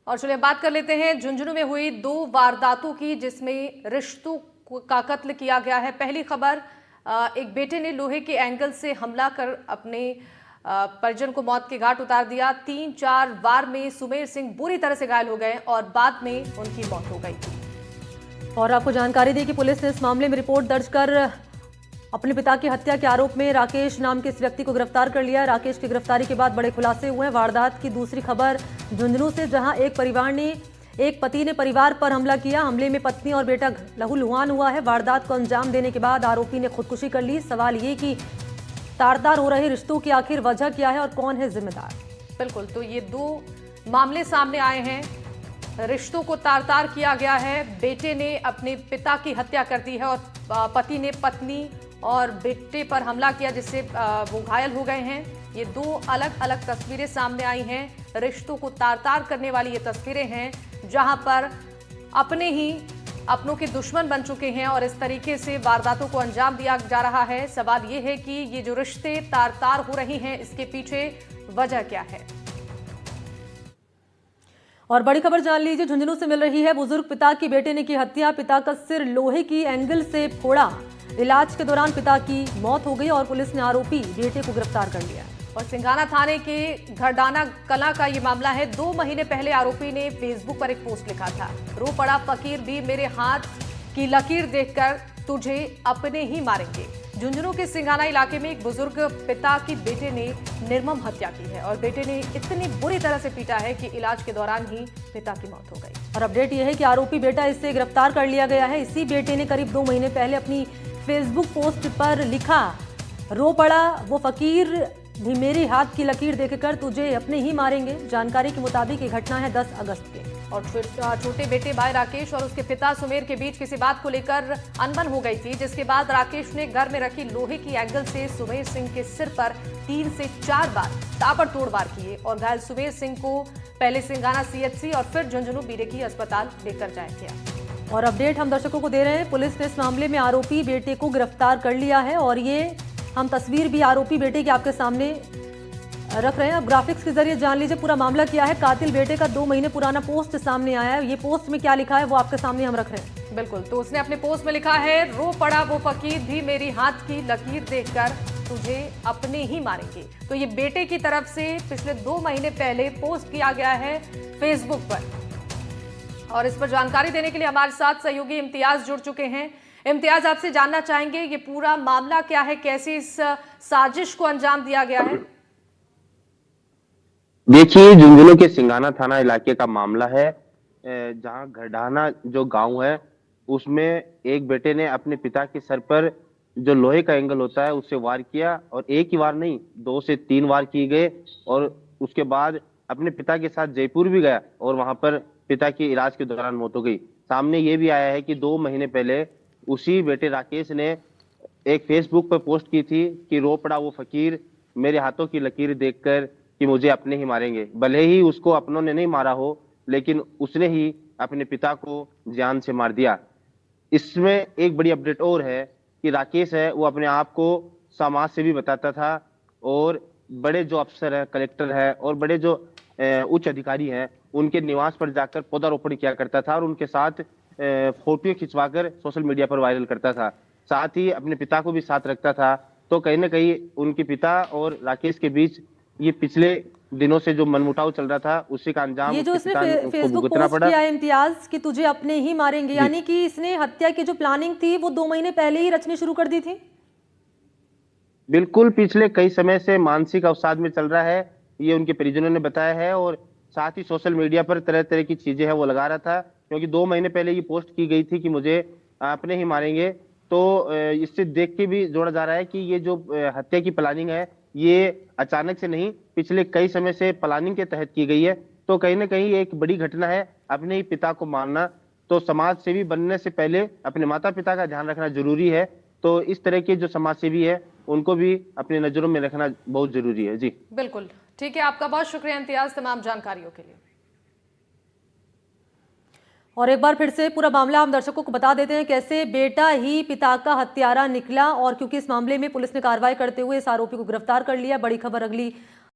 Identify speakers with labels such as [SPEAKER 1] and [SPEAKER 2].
[SPEAKER 1] और चलिए बात कर लेते हैं झुंझुनू में हुई 2 वारदातों की, जिसमें रिश्तों का कत्ल किया गया है। पहली खबर, एक बेटे ने लोहे के एंगल से हमला कर अपने परिजन को मौत के घाट उतार दिया। 3-4 वार में सुमेर सिंह बुरी तरह से घायल हो गए और बाद में उनकी मौत हो गई।
[SPEAKER 2] और आपको जानकारी दी कि पुलिस ने इस मामले में रिपोर्ट दर्ज कर अपने पिता की हत्या के आरोप में राकेश नाम के इस व्यक्ति को गिरफ्तार कर लिया। राकेश की गिरफ्तारी के बाद बड़े खुलासे हुए हैं। वारदात की दूसरी खबर झुंझुनू से, जहां एक पति ने परिवार पर हमला किया। हमले में पत्नी और बेटा लहूलुहान हुआ है। वारदात को अंजाम देने के बाद आरोपी ने खुदकुशी कर ली। सवाल ये कि तार-तार हो रहे रिश्तों की आखिर वजह क्या है और कौन है जिम्मेदार।
[SPEAKER 1] बिल्कुल, तो ये 2 मामले सामने आए हैं। रिश्तों को तार-तार किया गया है। बेटे ने अपने पिता की हत्या कर दी है और पति ने पत्नी और बेटे पर हमला किया, जिससे वो घायल हो गए हैं। ये 2 अलग अलग तस्वीरें सामने आई हैं। रिश्तों को तार-तार करने वाली ये तस्वीरें हैं, जहां पर अपने ही अपनों के दुश्मन बन चुके हैं और इस तरीके से वारदातों को अंजाम दिया जा रहा है। सवाल ये है कि ये जो रिश्ते तार-तार हो रहे हैं, इसके पीछे वजह क्या है।
[SPEAKER 2] और बड़ी खबर जान लीजिए, झुंझुनू से मिल रही है। बुजुर्ग पिता की बेटे ने की हत्या। पिता का सिर लोहे की एंगल से फोड़ा। इलाज के दौरान पिता की मौत हो गई और पुलिस ने आरोपी बेटे को गिरफ्तार कर लिया।
[SPEAKER 1] और सिंघाना थाने के घरडाना कला का ये मामला है। 2 महीने पहले आरोपी ने फेसबुक पर एक पोस्ट लिखा था, रो पड़ा फकीर भी मेरे हाथ की लकीर देखकर तुझे अपने ही मारेंगे। झुंझुनू के सिंघाना इलाके में एक बुजुर्ग पिता की बेटे ने निर्मम हत्या की है और बेटे ने इतनी बुरी तरह से पीटा है कि इलाज के दौरान ही पिता की मौत हो गई।
[SPEAKER 2] और अपडेट यह है कि आरोपी बेटा इससे गिरफ्तार कर लिया गया है। इसी बेटे ने करीब 2 महीने पहले अपनी फेसबुक पोस्ट पर लिखा, रो पड़ा वो फकीर भी मेरी हाथ की लकीर देखकर तुझे अपने ही मारेंगे। जानकारी के मुताबिक ये घटना है 10 अगस्त की।
[SPEAKER 1] और छोटे बेटे भाई राकेश और उसके पिता सुमेर के बीच किसी बात को लेकर अनबन हो गई थी, जिसके बाद राकेश ने घर में रखी लोहे की एंगल से सुमेर सिंह के सिर पर 3 से 4 बार ताबड़तोड़ वार किए और घायल सुमेर सिंह को पहले सिंघाना CHC और फिर झुंझुनू बीरेकी अस्पताल लेकर जाया गया।
[SPEAKER 2] और अपडेट हम दर्शकों को दे रहे हैं, पुलिस ने इस मामले में आरोपी बेटे को गिरफ्तार कर लिया है और ये हम तस्वीर भी आरोपी बेटे की आपके सामने रख रहे हैं। अब ग्राफिक्स के जरिए जान लीजिए पूरा मामला क्या है। कातिल बेटे का 2 महीने पुराना पोस्ट सामने आया है। ये पोस्ट में क्या लिखा है वो आपके सामने हम रख रहे हैं।
[SPEAKER 1] बिल्कुल, तो उसने अपने पोस्ट में लिखा है, रो पड़ा वो फकीर भी मेरी हाथ की लकीर देखकर तुझे अपने ही मारेंगे। तो ये बेटे की तरफ से पिछले 2 महीने पहले पोस्ट किया गया है फेसबुक पर। और इस पर जानकारी देने के लिए हमारे साथ सहयोगी इम्तियाज जुड़ चुके हैं। इम्तियाज, आपसे जानना चाहेंगे ये पूरा मामला क्या है, कैसे इस साजिश को अंजाम दिया गया है।
[SPEAKER 3] देखिए, झुंझुनू के सिंघाना थाना इलाके का मामला है, जहां घरडाना जो गांव है उसमें एक बेटे ने अपने पिता के सर पर जो लोहे का एंगल होता है उससे वार किया और एक ही वार नहीं 2 से 3 वार किए गए और उसके बाद अपने पिता के साथ जयपुर भी गया और वहां पर पिता की इलाज के दौरान मौत हो गई। सामने ये भी आया है कि 2 महीने पहले उसी बेटे राकेश ने एक फेसबुक पर पोस्ट की थी कि रो पड़ा वो फकीर मेरे हाथों की लकीर देखकर कि मुझे अपने ही मारेंगे। भले ही उसको अपनों ने नहीं मारा हो, लेकिन उसने ही अपने पिता को जान से मार दिया। इसमें एक बड़ी अपडेट और है कि राकेश है वो अपने आप को समाज सेवी बताता था और बड़े जो अफसर है, कलेक्टर है और बड़े जो उच्च अधिकारी हैं उनके निवास पर जाकर पौधारोपण किया करता था और उनके साथ फोटो खिंचवाकर सोशल मीडिया पर वायरल करता था। साथ ही अपने पिता को भी साथ रखता था। तो कहीं ना कहीं उनके पिता और राकेश के बीच ये पिछले दिनों से जो मनमुटाव चल रहा था उसी का अंजाम
[SPEAKER 2] ये जो इसने फेसबुक पोस्ट किया है इम्तियाज कि तुझे अपने ही मारेंगे, यानी कि इसने हत्या की जो प्लानिंग थी वो 2 महीने पहले ही रचनी शुरू कर दी थी।
[SPEAKER 3] बिल्कुल, पिछले कई समय से मानसिक अवसाद में चल रहा है, ये उनके परिजनों ने बताया है और साथ ही सोशल मीडिया पर तरह तरह की चीजें है वो लगा रहा था, क्योंकि 2 महीने पहले ये पोस्ट की गई थी कि मुझे अपने ही मारेंगे। तो इससे देख के भी जोड़ा जा रहा है कि ये जो हत्या की प्लानिंग है ये अचानक से नहीं, पिछले कई समय से प्लानिंग के तहत की गई है। तो कहीं ना कहीं एक बड़ी घटना है अपने ही पिता को मारना। तो समाज सेवी बनने से पहले अपने माता पिता का ध्यान रखना जरूरी है। तो इस तरह के जो समाज सेवी है उनको भी अपनी नजरों में रखना बहुत जरूरी है। जी
[SPEAKER 1] बिल्कुल, ठीक है, आपका बहुत शुक्रिया इम्तियाज तमाम जानकारियों के लिए।
[SPEAKER 2] और एक बार फिर से पूरा मामला हम दर्शकों को बता देते हैं, कैसे बेटा ही पिता का हत्यारा निकला। और क्योंकि इस मामले में पुलिस ने कार्रवाई करते हुए इस आरोपी को गिरफ्तार कर लिया। बड़ी खबर अगली